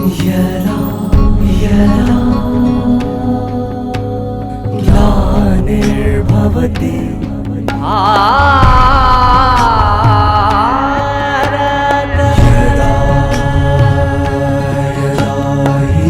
यदा यदा ग्लानिर्भवति भारत यदा यदा हि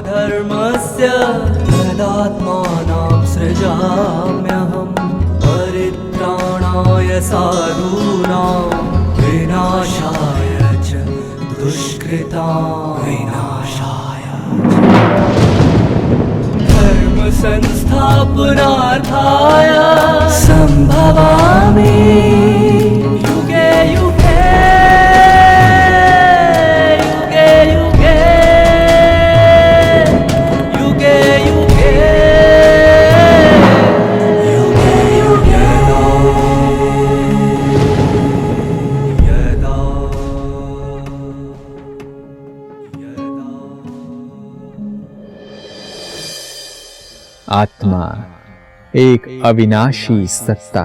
धर्मस्य तदात्मानां सृजाम्यहं परित्राणाय साधूनां विनाशाय च दुष्कृतां विनाशाय धर्म संस्थापनार्थाय संभवामि युगे युगे युगे युगे युगे आत्मा एक अविनाशी सत्ता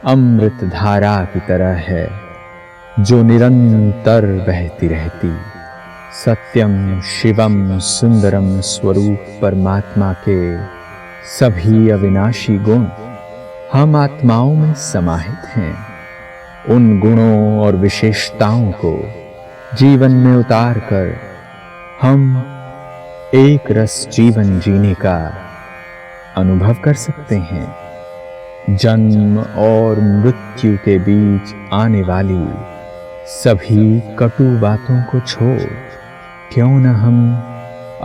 अमृत धारा की तरह है जो निरंतर बहती रहती। सत्यम शिवम सुंदरम स्वरूप परमात्मा के सभी अविनाशी गुण हम आत्माओं में समाहित हैं। उन गुणों और विशेषताओं को जीवन में उतार कर हम एक रस जीवन जीने का अनुभव कर सकते हैं। जन्म और मृत्यु के बीच आने वाली सभी कटु बातों को छोड़ क्यों न हम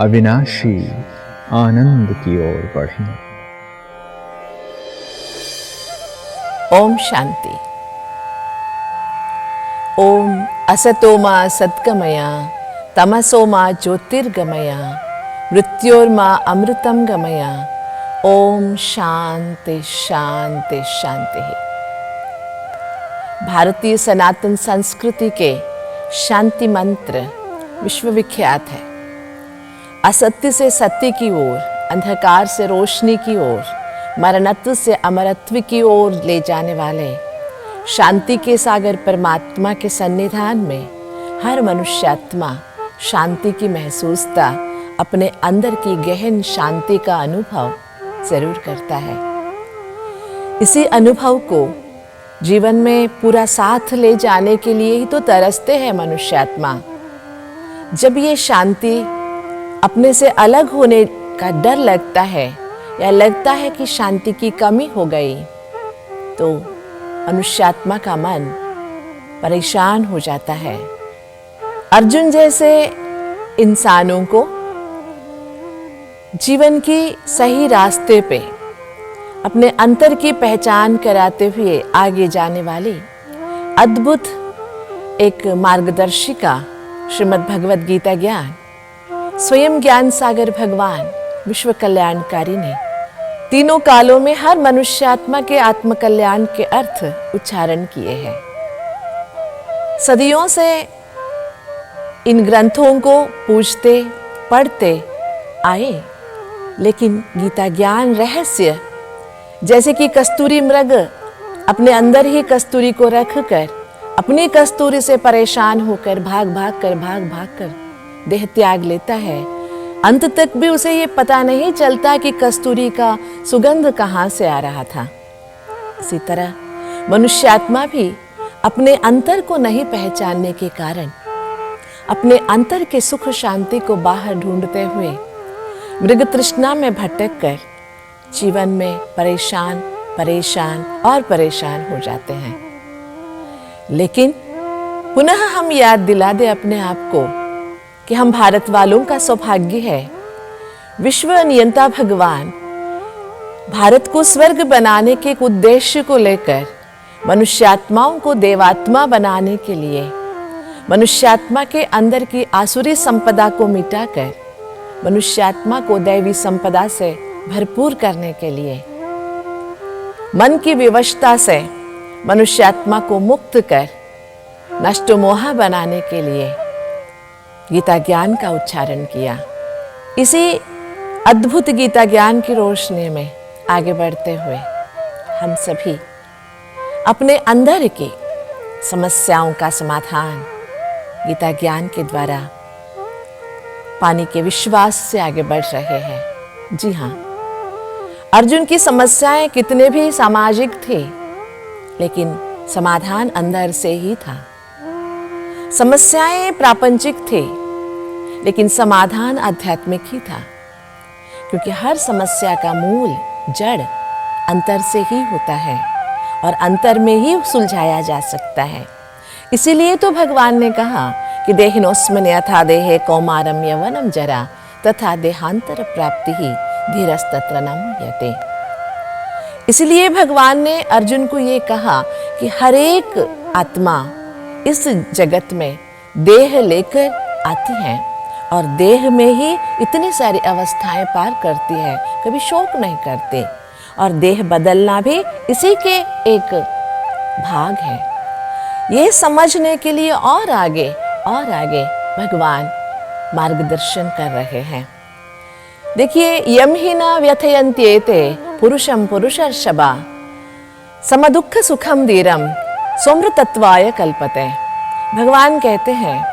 अविनाशी आनंद की ओर बढ़ें। ओम शांति। ओम असतोमा सद्गमया तमसोमा ज्योतिर्गमया मृत्योर्मा अमृतम गमया। ओम शांति शांति शांति। भारतीय सनातन संस्कृति के शांति मंत्र विश्वविख्यात है। असत्य से सत्य की ओर, अंधकार से रोशनी की ओर, मरणत्व से अमरत्व की ओर ले जाने वाले शांति के सागर परमात्मा के सन्निधान में हर मनुष्यात्मा शांति की महसूसता, अपने अंदर की गहन शांति का अनुभव जरूर करता है। इसी अनुभव को जीवन में पूरा साथ ले जाने के लिए ही तो तरसते हैं मनुष्यात्मा। जब ये शांति अपने से अलग होने का डर लगता है या लगता है कि शांति की कमी हो गई, तो मनुष्यात्मा का मन परेशान हो जाता है। अर्जुन जैसे इंसानों को जीवन की सही रास्ते पे अपने अंतर की पहचान कराते हुए आगे जाने वाली अद्भुत एक मार्गदर्शिका श्रीमद् भगवद गीता ज्ञान स्वयं ज्ञान सागर भगवान विश्व कल्याणकारी ने तीनों कालों में हर मनुष्यात्मा के आत्मकल्याण के अर्थ उच्चारण किए हैं। सदियों से इन ग्रंथों को पूजते पढ़ते आए, लेकिन गीता ज्ञान रहस्य जैसे कि कस्तूरी मृग अपने अंदर ही कस्तूरी को रखकर अपनी कस्तूरी से परेशान होकर भाग भाग कर देह त्याग लेता है, अंत तक भी उसे ये पता नहीं चलता कि कस्तूरी का सुगंध कहाँ से आ रहा था। इसी तरह मनुष्यात्मा भी अपने अंतर को नहीं पहचानने के कारण अपने अंतर के सुख शांति को बाहर ढूंढते हुए मृग तृष्णा में भटक कर जीवन में परेशान हो जाते हैं। लेकिन पुनः हम याद दिला दे अपने आप को कि हम भारत वालों का सौभाग्य है, विश्व नियंता भगवान भारत को स्वर्ग बनाने के एक उद्देश्य को लेकर मनुष्यात्माओं को देवात्मा बनाने के लिए, मनुष्यात्मा के अंदर की आसुरी संपदा को मिटाकर मनुष्यात्मा को दैवी संपदा से भरपूर करने के लिए, मन की विवशता से मनुष्यात्मा को मुक्त कर नष्ट मोहा बनाने के लिए गीता ज्ञान का उच्चारण किया। इसी अद्भुत गीता ज्ञान की रोशनी में आगे बढ़ते हुए हम सभी अपने अंदर की समस्याओं का समाधान गीता ज्ञान के द्वारा पाने के विश्वास से आगे बढ़ रहे हैं। जी हाँ, अर्जुन की समस्याएं कितने भी सामाजिक थी, लेकिन समाधान अंदर से ही था। समस्याएं प्रापंचिक थी, लेकिन समाधान आध्यात्मिक ही था, क्योंकि हर समस्या का मूल जड़ अंतर से ही होता है और अंतर में ही सुलझाया जा सकता है। इसीलिए तो भगवान ने कहा कि देहिनोस्मिन् यथा देहे कौमारम यौवनम जरा तथा देहांतर प्राप्ति ही धीरस्तत्र न मुह्यते। इसलिए भगवान ने अर्जुन को ये कहा कि हर एक आत्मा इस जगत में देह लेकर आती है और देह में ही इतनी सारी अवस्थाएं पार करती है, कभी शोक नहीं करते, और देह बदलना भी इसी के एक भाग है। ये समझने के लिए और आगे भगवान मार्गदर्शन कर रहे हैं। देखिए, यम ही न व्यथयन्त्येते पुरुषम पुरुषर्षभा समदुःख सुखम धीरम सोमृतत्वाय कल्पते। भगवान कहते हैं,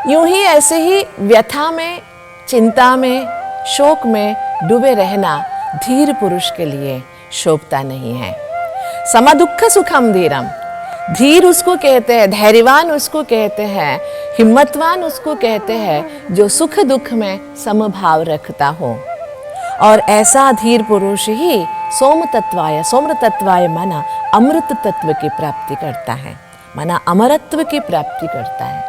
यूं ही ऐसे ही व्यथा में, चिंता में, शोक में डूबे रहना धीर पुरुष के लिए शोभता नहीं है। समदुःख सुखम धीरम, धीर उसको कहते हैं, धैर्यवान उसको कहते हैं, हिम्मतवान उसको कहते हैं जो सुख दुख में समभाव रखता हो। और ऐसा धीर पुरुष ही सोमृतत्वाय माना अमृत तत्व की प्राप्ति करता है, माना अमरत्व की प्राप्ति करता है।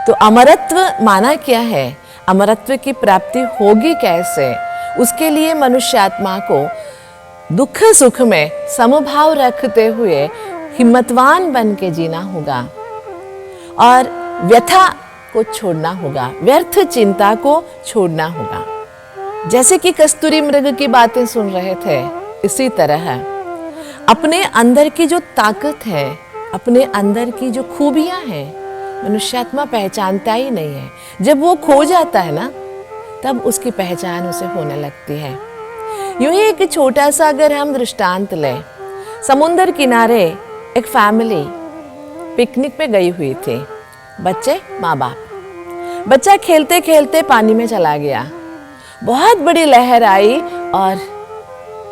तो अमरत्व माना क्या है, अमरत्व की प्राप्ति होगी कैसे? उसके लिए मनुष्यात्मा को दुख सुख में समभाव रखते हुए हिम्मतवान बन के जीना होगा और व्यथा को छोड़ना होगा, व्यर्थ चिंता को छोड़ना होगा। जैसे कि कस्तूरी मृग की बातें सुन रहे थे, इसी तरह अपने अंदर की जो ताकत है, अपने अंदर की जो खूबियां हैं, मनुष्यात्मा पहचानता ही नहीं है। जब वो खो जाता है ना, तब उसकी पहचान उसे होने लगती है। यूं ही एक छोटा सा अगर हम दृष्टांत लें, समुद्र किनारे एक फैमिली पिकनिक पे गई हुई थी, बच्चे माँ बाप। बच्चा खेलते खेलते पानी में चला गया, बहुत बड़ी लहर आई और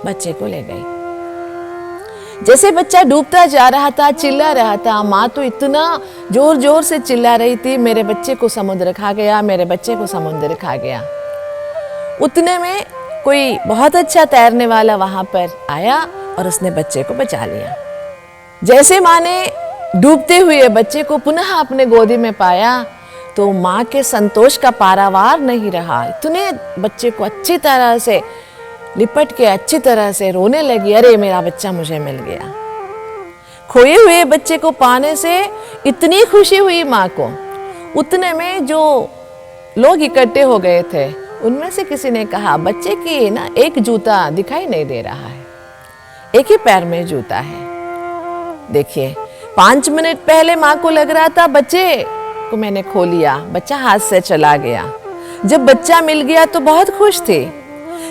बच्चे को ले गई। जैसे बच्चा डूबता जा रहा था, चिल्ला रहा था, माँ तो इतना जोर जोर से चिल्ला रही थी, मेरे बच्चे को समुद्र खा गया, मेरे बच्चे को समुद्र खा गया। उतने में कोई बहुत अच्छा तैरने वाला वहां पर आया और उसने बच्चे को बचा लिया। जैसे माँ ने डूबते हुए बच्चे को पुनः अपने गोदी में पाया तो माँ के संतोष का पारावार नहीं रहा। इतने बच्चे को अच्छी तरह से लिपट के अच्छी तरह से रोने लगी, अरे मेरा बच्चा मुझे मिल गया। खोए हुए बच्चे को पाने से इतनी खुशी हुई माँ को। उतने में जो लोग इकट्ठे हो गए थे, उनमें से किसी ने कहा, बच्चे की ना एक जूता दिखाई नहीं दे रहा है, एक ही पैर में जूता है। देखिए, 5 मिनट पहले माँ को लग रहा था बच्चे को मैंने खो लिया, बच्चा हाथ से चला गया। जब बच्चा मिल गया तो बहुत खुश थे,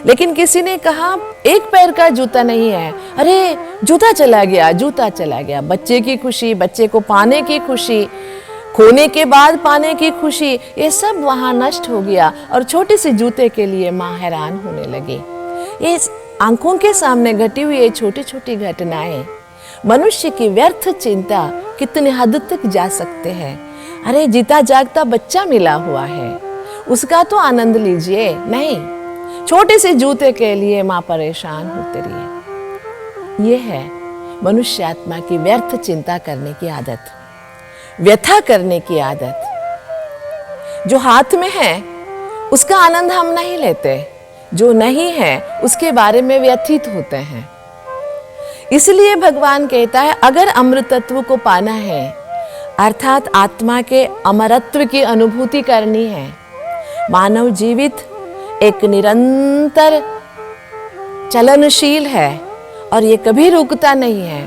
लेकिन किसी ने कहा एक पैर का जूता नहीं है, अरे जूता चला गया, जूता चला गया। बच्चे की खुशी, बच्चे को पाने की खुशी, खोने के बाद पाने की खुशी, ये सब वहां नष्ट हो गया और छोटे से जूते के लिए माँ हैरान होने लगी। ये आंखों के सामने घटी हुई ये छोटी छोटी घटनाएं मनुष्य की व्यर्थ चिंता कितनी हद तक जा सकते हैं। अरे जीता जागता बच्चा मिला हुआ है, उसका तो आनंद लीजिए, नहीं छोटे से जूते के लिए माँ परेशान होती रही। ये है मनुष्य आत्मा की व्यर्थ चिंता करने की आदत, व्यथा करने की आदत। जो हाथ में है उसका आनंद हम नहीं लेते, जो नहीं है उसके बारे में व्यथित होते हैं। इसलिए भगवान कहता है, अगर अमृतत्व को पाना है, अर्थात आत्मा के अमरत्व की अनुभूति करनी है, मानव जीवित एक निरंतर चलनशील है और ये कभी रुकता नहीं है।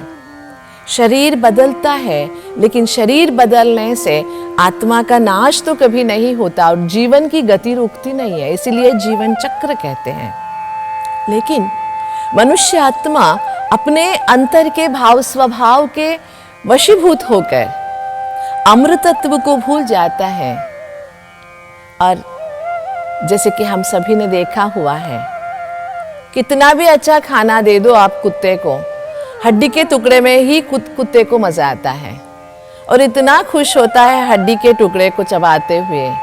शरीर बदलता है, लेकिन शरीर बदलने से आत्मा का नाश तो कभी नहीं होता और जीवन की गति रुकती नहीं है, इसीलिए जीवन चक्र कहते हैं। लेकिन मनुष्य आत्मा अपने अंतर के भाव स्वभाव के वशीभूत होकर अमृतत्व को भूल जाता है। और जैसे कि हम सभी ने देखा हुआ है, कितना भी अच्छा खाना दे दो आप कुत्ते को, हड्डी के टुकड़े में ही कुत्ते को मजा आता है और इतना खुश होता है हड्डी के टुकड़े को चबाते हुए।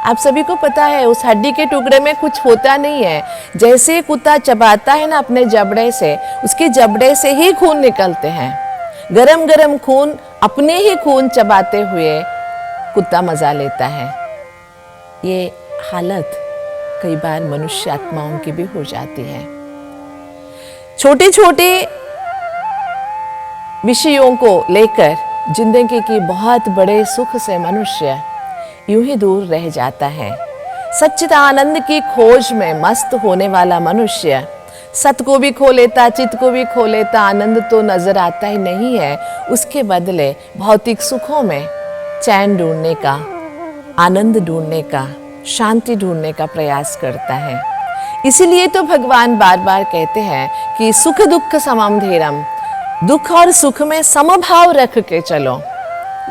आप सभी को पता है उस हड्डी के टुकड़े में कुछ होता नहीं है। जैसे कुत्ता चबाता है ना अपने जबड़े से, उसके जबड़े से ही खून निकलते हैं। गरम गरम खून, अपने ही खून चबाते हुए कुत्ता मजा लेता है। ये हालत कई बार मनुष्य आत्माओं की भी हो जाती है। छोटे छोटे विषयों को लेकर जिंदगी की बहुत बड़े सुख से मनुष्य यूं ही दूर रह जाता है। सच्चिदानंद की खोज में मस्त होने वाला मनुष्य सत को भी खो लेता, चित्त को भी खो लेता, आनंद तो नजर आता ही नहीं है। उसके बदले भौतिक सुखों में चैन ढूंढने का, आनंद ढूंढने का, शांति ढूंढने का प्रयास करता है। इसीलिए तो भगवान बार बार कहते हैं कि सुख दुख समम धीरम, दुख और सुख में समभाव रख के चलो।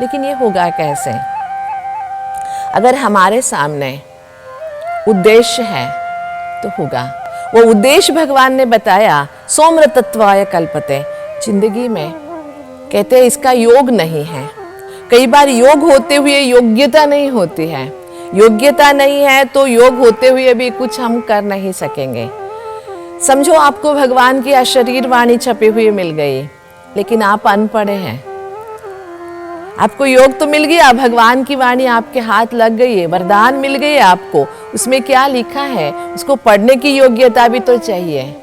लेकिन ये होगा कैसे? अगर हमारे सामने उद्देश्य है तो होगा। वो उद्देश्य भगवान ने बताया, सोमृतत्वाय कल्पते। जिंदगी में कहते हैं इसका योग नहीं है। कई बार योग होते हुए योग्यता नहीं होती है। योग्यता नहीं है तो योग होते हुए भी कुछ हम कर नहीं सकेंगे। समझो आपको भगवान की अशरीर वाणी छपी हुई मिल गई, लेकिन आप अनपढ़ हैं। आपको योग तो मिल गया, भगवान की वाणी आपके हाथ लग गई है, वरदान मिल गई है आपको। उसमें क्या लिखा है उसको पढ़ने की योग्यता भी तो चाहिए।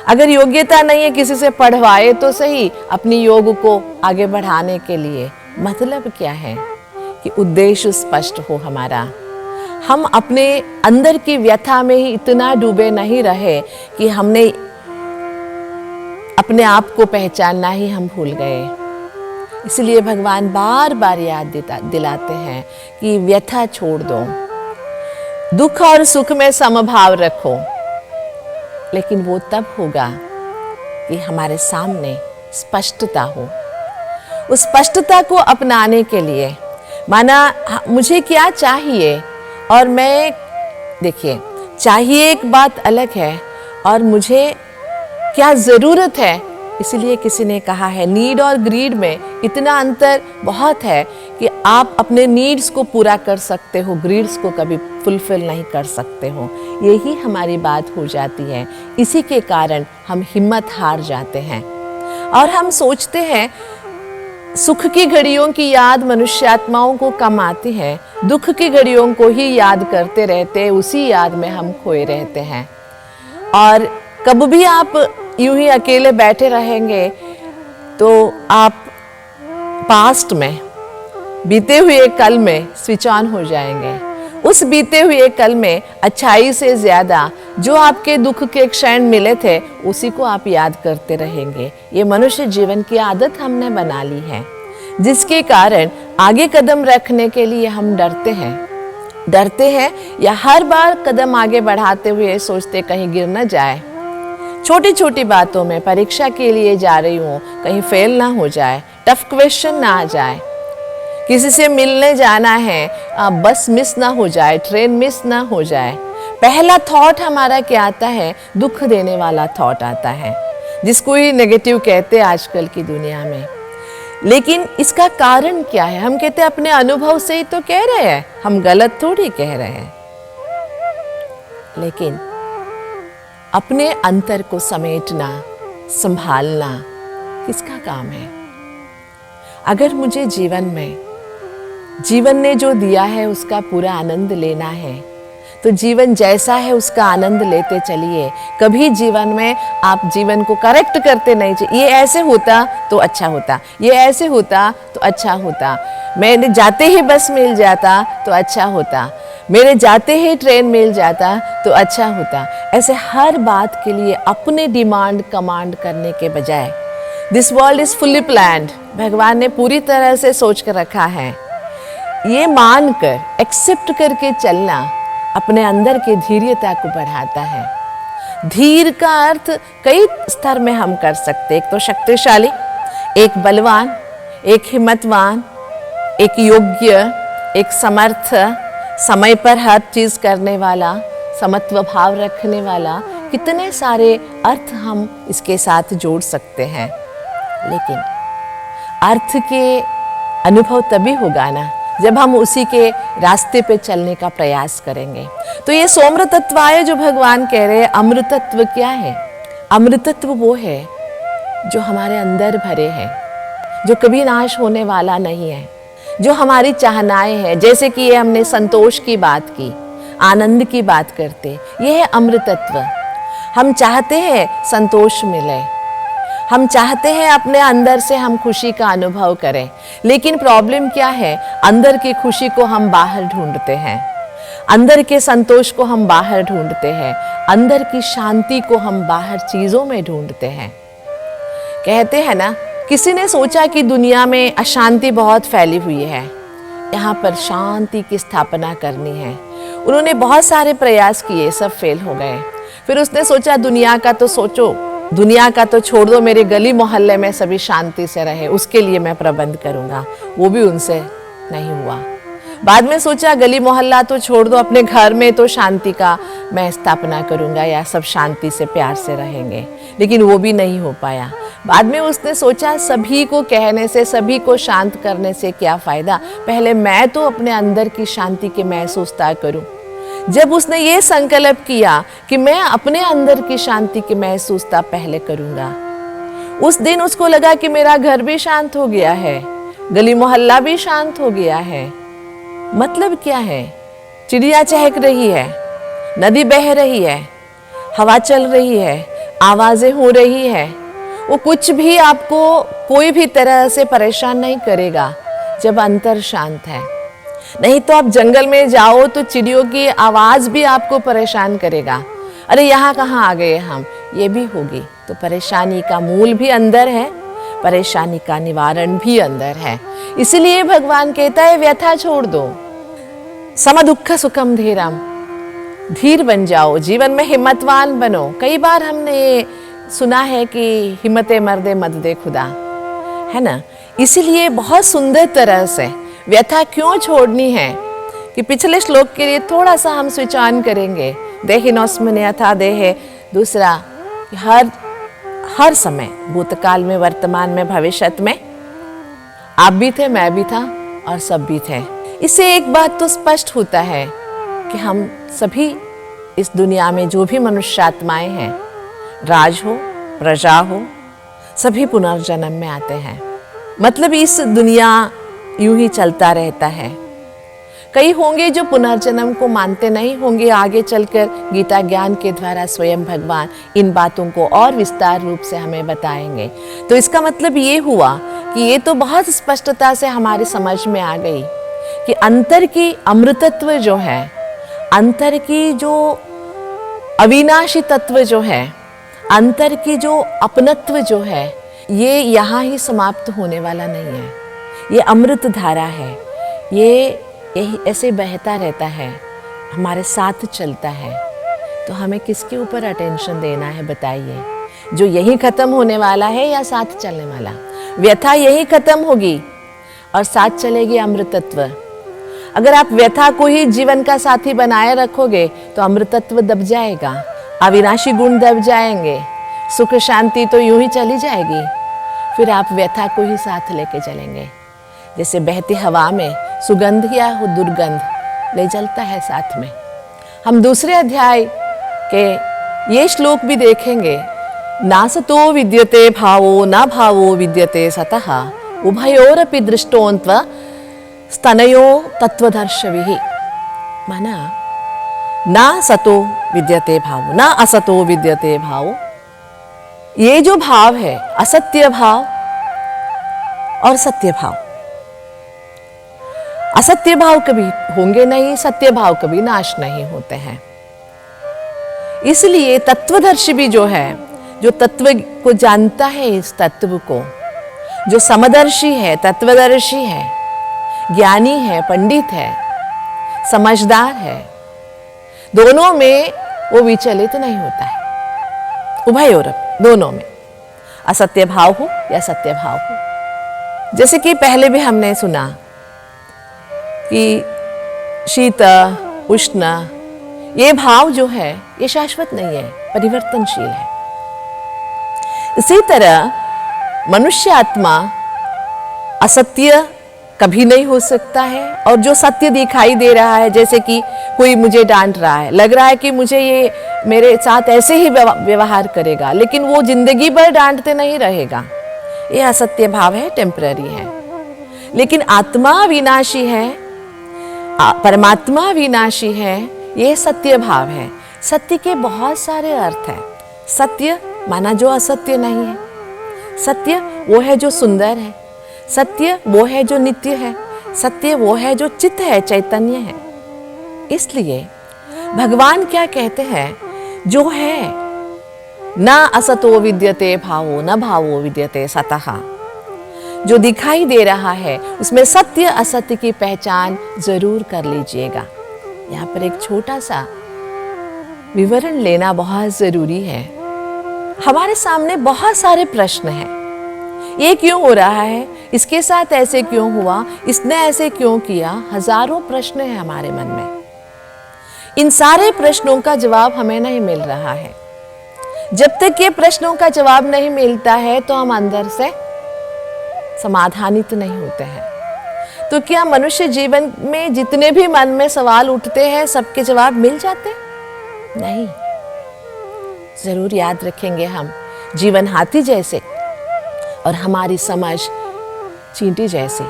अगर योग्यता नहीं है, किसी से पढ़वाए तो सही अपनी योग को आगे बढ़ाने के लिए। मतलब क्या है कि उद्देश्य स्पष्ट हो हमारा। हम अपने अंदर की व्यथा में ही इतना डूबे नहीं रहे कि हमने अपने आप को पहचानना ही हम भूल गए। इसलिए भगवान बार बार याद दिलाते हैं कि व्यथा छोड़ दो, दुख और सुख में समभाव रखो। लेकिन वो तब होगा कि हमारे सामने स्पष्टता हो। उस स्पष्टता को अपनाने के लिए माना मुझे क्या चाहिए और मैं, देखिए, चाहिए एक बात अलग है और मुझे क्या ज़रूरत है। इसलिए किसी ने कहा है नीड और ग्रीड में इतना अंतर बहुत है कि आप अपने नीड्स को पूरा कर सकते हो, ग्रीड्स को कभी फुलफिल नहीं कर सकते हो। यही हमारी बात हो जाती है। इसी के कारण हम हिम्मत हार जाते हैं और हम सोचते हैं सुख की घड़ियों की याद मनुष्य आत्माओं को कम आती है, दुख की घड़ियों को ही याद करते रहते, उसी याद में हम खोए रहते हैं। और कब भी आप यूं ही अकेले बैठे रहेंगे तो आप पास्ट में, बीते हुए कल में स्विच ऑन हो जाएंगे। उस बीते हुए कल में अच्छाई से ज्यादा जो आपके दुख के क्षण मिले थे उसी को आप याद करते रहेंगे। ये मनुष्य जीवन की आदत हमने बना ली है, जिसके कारण आगे कदम रखने के लिए हम डरते हैं या हर बार कदम आगे बढ़ाते हुए सोचते कहीं गिर न जाए। छोटी छोटी बातों में, परीक्षा के लिए जा रही हूँ कहीं फेल ना हो जाए, टफ क्वेश्चन ना आ जाए, किसी से मिलने जाना है बस मिस ना हो जाए, ट्रेन मिस ना हो जाए। पहला थॉट हमारा क्या आता है? दुख देने वाला थॉट आता है, जिसको ही नेगेटिव कहते हैं आजकल की दुनिया में। लेकिन इसका कारण क्या है? हम कहते हैं अपने अनुभव से ही तो कह रहे हैं, हम गलत थोड़ी कह रहे हैं। लेकिन अपने अंतर को समेटना, संभालना किसका काम है? अगर मुझे जीवन ने जो दिया है उसका पूरा आनंद लेना है तो जीवन जैसा है उसका आनंद लेते चलिए। कभी जीवन में आप जीवन को करेक्ट करते नहीं चाहिए। ये ऐसे होता तो अच्छा होता, ये ऐसे होता तो अच्छा होता, मैंने जाते ही बस मिल जाता तो अच्छा होता, मेरे जाते ही ट्रेन मिल जाता तो अच्छा होता। ऐसे हर बात के लिए अपने डिमांड कमांड करने के बजाय this world is fully planned, भगवान ने पूरी तरह से सोच कर रखा है। ये मानकर एक्सेप्ट करके चलना अपने अंदर की धैर्यता को बढ़ाता है। धीर का अर्थ कई स्तर में हम कर सकते, एक तो शक्तिशाली, एक बलवान, एक हिम्मतवान, एक योग्य, एक समर्थ, समय पर हर चीज करने वाला, समत्व भाव रखने वाला, कितने सारे अर्थ हम इसके साथ जोड़ सकते हैं। लेकिन अर्थ के अनुभव तभी होगा ना जब हम उसी के रास्ते पे चलने का प्रयास करेंगे। तो ये सोमृतत्वाय जो भगवान कह रहे हैं, अमृतत्व क्या है? अमृतत्व वो है जो हमारे अंदर भरे हैं, जो कभी नाश होने वाला नहीं है, जो हमारी चाहनाएं हैं। जैसे कि ये हमने संतोष की बात की, आनंद की बात करते, ये है अमृतत्व। हम चाहते हैं संतोष मिले, हम चाहते हैं अपने अंदर से हम खुशी का अनुभव करें, लेकिन प्रॉब्लम क्या है? अंदर की खुशी को हम बाहर ढूंढते हैं, अंदर के संतोष को हम बाहर ढूंढते हैं, अंदर की शांति को हम बाहर चीजों में ढूंढते हैं। कहते हैं ना, किसी ने सोचा कि दुनिया में अशांति बहुत फैली हुई है, यहाँ पर शांति की स्थापना करनी है। उन्होंने बहुत सारे प्रयास किए, सब फेल हो गए। फिर उसने सोचा दुनिया का तो सोचो, दुनिया का तो छोड़ दो, मेरे गली मोहल्ले में सभी शांति से रहे, उसके लिए मैं प्रबंध करूंगा। वो भी उनसे नहीं हुआ। बाद में सोचा गली मोहल्ला तो छोड़ दो, अपने घर में तो शांति का मैं स्थापना करूंगा, या सब शांति से प्यार से रहेंगे, लेकिन वो भी नहीं हो पाया। बाद में उसने सोचा सभी को कहने से, सभी को शांत करने से क्या फायदा, पहले मैं तो अपने अंदर की शांति के महसूसता करूं। जब उसने ये संकल्प किया कि मैं अपने अंदर की शांति की महसूसता पहले करूंगा, उस दिन उसको लगा कि मेरा घर भी शांत हो गया है, गली मोहल्ला भी शांत हो गया है। मतलब क्या है? चिड़िया चहक रही है, नदी बह रही है, हवा चल रही है, आवाजें हो रही है, वो कुछ भी आपको कोई भी तरह से परेशान नहीं करेगा जब अंतर शांत है। नहीं तो आप जंगल में जाओ तो चिड़ियों की आवाज भी आपको परेशान करेगा। अरे यहाँ कहाँ आ गए हम, ये भी होगी। तो परेशानी का मूल भी अंदर है, परेशानी का निवारण भी अंदर है। इसलिए भगवान कहता है व्यथा छोड़ दो, सम दुख सुखम धीरम, धीर बन जाओ, जीवन में हिम्मतवान बनो। कई बार हमने ये सुना है कि हिम्मते मर्दे मत दे खुदा, है ना। इसीलिए बहुत सुंदर तरह से व्यथा क्यों छोड़नी है कि पिछले श्लोक के लिए थोड़ा सा हम स्विच ऑन करेंगे। देहिनोस्मिन यथा देहे, दूसरा हर समय, भूतकाल में, वर्तमान में, भविष्य में आप भी थे, मैं भी था और सब भी थे। इससे एक बात तो स्पष्ट होता है कि हम सभी इस दुनिया में जो भी मनुष्यात्माएं हैं, राज हो, प्रजा हो, सभी पुनर्जन्म में आते हैं। मतलब इस दुनिया यूं ही चलता रहता है। कई होंगे जो पुनर्जन्म को मानते नहीं होंगे। आगे चलकर गीता ज्ञान के द्वारा स्वयं भगवान इन बातों को और विस्तार रूप से हमें बताएंगे। तो इसका मतलब ये हुआ कि ये तो बहुत स्पष्टता से हमारी समझ में आ गई कि अंतर की अमृतत्व जो है, अंतर की जो अविनाशी तत्व जो है, अंतर की जो अपनत्व जो है, ये यहाँ ही समाप्त होने वाला नहीं है। ये अमृत धारा है, ये यही ऐसे बहता रहता है, हमारे साथ चलता है। तो हमें किसके ऊपर अटेंशन देना है बताइए? जो यही खत्म होने वाला है या साथ चलने वाला? व्यथा यही खत्म होगी और साथ चलेगी अमृतत्व। अगर आप व्यथा को ही जीवन का साथी बनाए रखोगे तो अमृतत्व दब जाएगा, अविनाशी गुण दब जाएंगे, सुख शांति तो यूं ही चली जाएगी। फिर आप व्यथा को ही साथ लेके चलेंगे। जैसे बहती हवा में सुगंध या दुर्गंध ले चलता है साथ में। हम दूसरे अध्याय के ये श्लोक भी देखेंगे। नासतो विद्यते भावो न भावो विद्यते सतः उभयोरपि दृष्टोन्त्व स्तनयो तत्वदर्शविः। माना ना सतो विद्यते भावो न असतो विद्यते भावो। ये जो भाव है, असत्य भाव और सत्य भाव, असत्य भाव कभी होंगे नहीं, सत्य भाव कभी नाश नहीं होते हैं। इसलिए तत्वदर्शी भी जो है, जो तत्व को जानता है, इस तत्व को, जो समदर्शी है, तत्वदर्शी है, ज्ञानी है, पंडित है, समझदार है, दोनों में वो विचलित नहीं होता है। उभयोर, दोनों में, असत्य भाव हो या सत्य भाव हो। जैसे कि पहले भी हमने सुना कि शीत उष्ण ये भाव जो है ये शाश्वत नहीं है, परिवर्तनशील है। इसी तरह मनुष्य आत्मा असत्य कभी नहीं हो सकता है, और जो सत्य दिखाई दे रहा है, जैसे कि कोई मुझे डांट रहा है, लग रहा है कि मुझे ये मेरे साथ ऐसे ही व्यवहार करेगा, लेकिन वो जिंदगी भर डांटते नहीं रहेगा, ये असत्य भाव है, टेम्पररी है। लेकिन आत्मा विनाशी है, परमात्मा विनाशी है, ये सत्य भाव है। सत्य के बहुत सारे अर्थ हैं। सत्य माना जो असत्य नहीं है, सत्य वो है जो सुंदर है, सत्य वो है जो नित्य है, सत्य वो है जो चित्त है, चैतन्य है। इसलिए भगवान क्या कहते हैं, जो है न असतो विद्यते भावो न भावो विद्यते सतः, जो दिखाई दे रहा है उसमें सत्य असत्य की पहचान जरूर कर लीजिएगा। यहाँ पर एक छोटा सा विवरण लेना बहुत जरूरी है। हमारे सामने बहुत सारे प्रश्न हैं, ये क्यों हो रहा है, इसके साथ ऐसे क्यों हुआ, इसने ऐसे क्यों किया, हजारों प्रश्न हैं हमारे मन में। इन सारे प्रश्नों का जवाब हमें नहीं मिल रहा है। जब तक ये प्रश्नों का जवाब नहीं मिलता है तो हम अंदर से समाधानित नहीं होते हैं। तो क्या मनुष्य जीवन में जितने भी मन में सवाल उठते हैं सबके जवाब मिल जाते हैं? नहीं। जरूर याद रखेंगे हम, जीवन हाथी जैसे और हमारी समझ चींटी जैसी।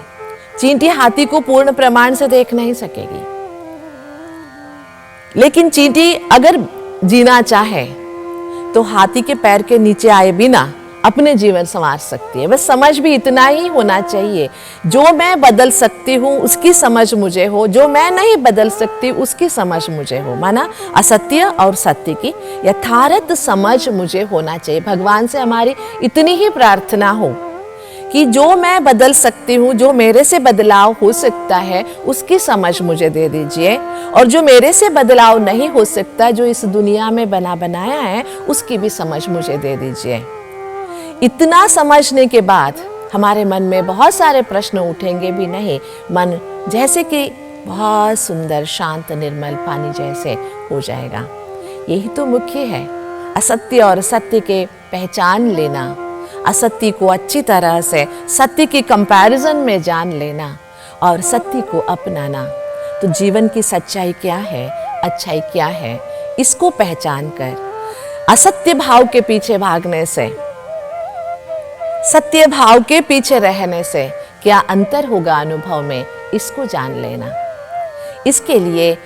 चींटी हाथी को पूर्ण प्रमाण से देख नहीं सकेगी, लेकिन चींटी अगर जीना चाहे तो हाथी के पैर के नीचे आए बिना अपने जीवन संवार सकती है। बस समझ भी इतना ही होना चाहिए, जो मैं बदल सकती हूँ उसकी समझ मुझे हो, जो मैं नहीं बदल सकती उसकी समझ मुझे हो। माना असत्य और सत्य की यथार्थ समझ मुझे होना चाहिए। भगवान से हमारी इतनी ही प्रार्थना हो कि जो मैं बदल सकती हूँ, जो मेरे से बदलाव हो सकता है उसकी समझ मुझे दे दीजिए, और जो मेरे से बदलाव नहीं हो सकता, जो इस दुनिया में बना बनाया है, उसकी भी समझ मुझे दे दीजिए। इतना समझने के बाद हमारे मन में बहुत सारे प्रश्न उठेंगे भी नहीं। मन जैसे कि बहुत सुंदर शांत निर्मल पानी जैसे हो जाएगा। यही तो मुख्य है, असत्य और सत्य के पहचान लेना, असत्य को अच्छी तरह से सत्य की कंपैरिजन में जान लेना और सत्य को अपनाना। तो जीवन की सच्चाई क्या है, अच्छाई क्या है, इसको पहचान कर असत्य भाव के पीछे भागने से, सत्य भाव के पीछे रहने से क्या अंतर होगा अनुभव में, इसको जान लेना। इसके लिए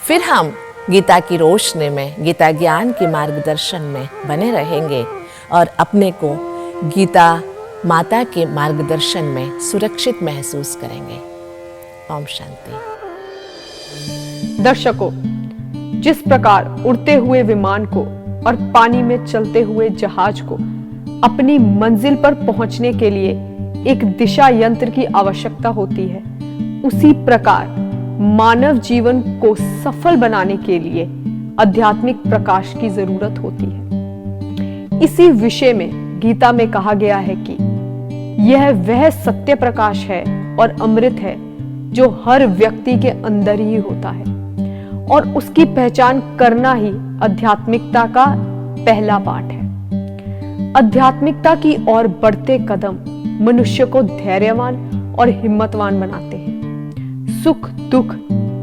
फिर हम गीता की रोशनी में, गीता ज्ञान के मार्गदर्शन में बने रहेंगे और अपने को गीता माता के मार्गदर्शन में सुरक्षित महसूस करेंगे। ओम शांति। दर्शकों, जिस प्रकार उड़ते हुए विमान को और पानी में चलते हुए जहाज को अपनी मंजिल पर पहुंचने के लिए एक दिशा यंत्र की आवश्यकता होती है, उसी प्रकार मानव जीवन को सफल बनाने के लिए आध्यात्मिक प्रकाश की जरूरत होती है। इसी विषय में गीता में कहा गया है कि यह वह सत्य प्रकाश है और अमृत है जो हर व्यक्ति के अंदर ही होता है, और उसकी पहचान करना ही आध्यात्मिकता का पहला पाठ है। आध्यात्मिकता की ओर बढ़ते कदम मनुष्य को धैर्यवान और हिम्मतवान बनाते हैं, सुख दुख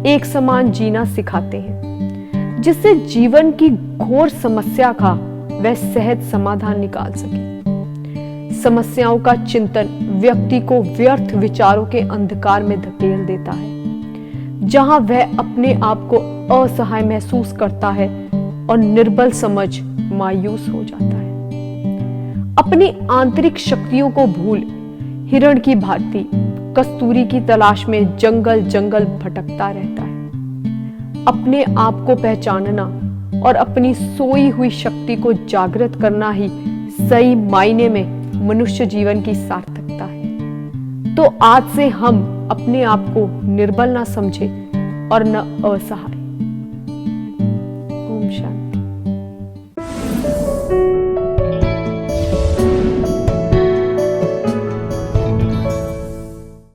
एक समान जीना सिखाते हैं, जिससे जीवन की घोर समस्या का वह सहज समाधान निकाल सके। समस्याओं का चिंतन व्यक्ति को व्यर्थ विचारों के अंधकार में धकेल देता है, जहां वह अपने आप को असहाय महसूस करता है और निर्बल समझ मायूस हो जाता है। अपनी आंतरिक शक्तियों को भूल हिरण की भांति कस्तूरी की तलाश में जंगल जंगल भटकता रहता है। अपने आप को पहचानना और अपनी सोई हुई शक्ति को जागृत करना ही सही मायने में मनुष्य जीवन की सार्थकता है। तो आज से हम अपने आप को निर्बल ना समझे और न असहाय। ओम शांति।